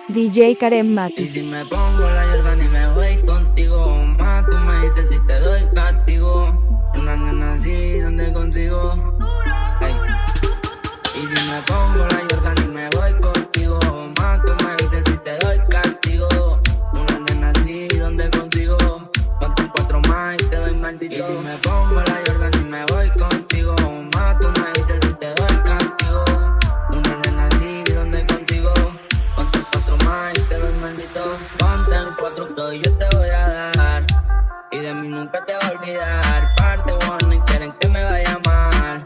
DJ Karen Mati. Y si me pongo la Jordan y me voy contigo, más tú me dices si te doy castigo. Una nena así, ¿dónde consigo? Ey. Y si me pongo la Jordan y me voy contigo, más tú me dices si te doy castigo. Una nena así, ¿dónde consigo? Ponte un 4 más y te doy maldito. Y si me pongo la Jordan y me voy contigo, más tú me dices si te doy castigo. Una nena así, ¿dónde consigo? Ponte un 4 más y te doy maldito. Ponte el 4 que hoy yo te voy a dar, y de mí nunca te va a olvidar. Parte one y quieren que me vaya mal.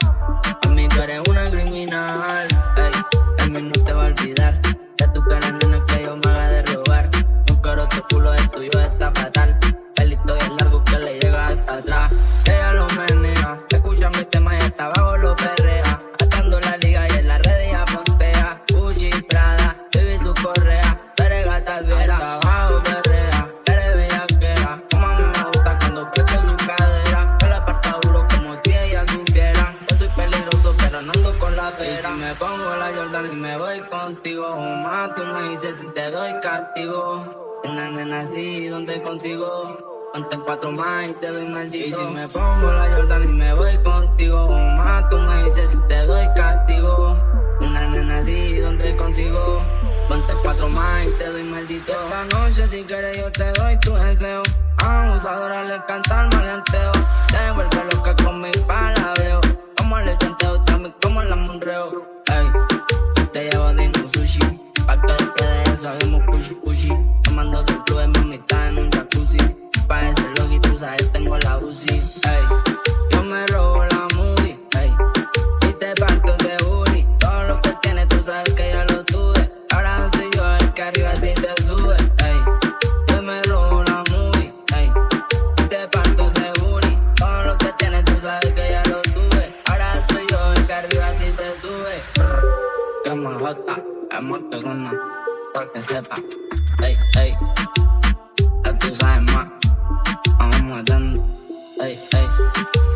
A mí tú eres una criminal. Ey, a mí no te va a olvidar. De tu cara, nena, que yo me haga de robar. Un caro tu culo de tuyo está fatal. Pelito bien largo que le llega hasta atrás. Ella lo menea, escucha mi tema y hasta abajo lo perrea. Atando la liga y en la red ella pontea. Gucci, Prada, Vivi su correa. Tú eres gata fiera, hasta abajo perrea. Eres bellaquera, como a mí me gusta cuando presto su cadera. Yo la parto duro como si ella supiera. Yo soy peligroso pero no ando con la pera. Y si me pongo la Jordan y me voy contigo, más tú me dices si te doy castigo. Una nena así, ¿dónde contigo? Ponte 4 más y te doy maldito. Y si me pongo la Jordan y me voy contigo, más tú me dices si te doy castigo. Una nena así, ¿dónde contigo? Ponte 4 más y te doy maldito. Esta noche si quieres yo te doy tu deseo. A abusadora le encanta el maleanteo. Te vuelve loca con mi palabeo. Como el chanteo, también como el amonreo. Ey, te llevo de un sushi. Pa' que después de eso hagamos pushy pushy. Tomando del club de mamita en un jacuzzi. Pa' ese logi tú sabes tengo la UCI. Ey, yo me robo la movie. Ey, y te parto ese booty. Todo lo que tienes tú sabes que ya lo tuve. Ahora soy yo el que arriba a ti te sube. Ey, yo me robo la movie. Ey, y te parto ese booty. Todo lo que tienes tú sabes que ya lo tuve. Ahora soy yo el que arriba a ti te sube. Que más jota, es mortegona, para que sepa. Ey, ey, ya tú sabes más. Vamos matando. Ey, ey.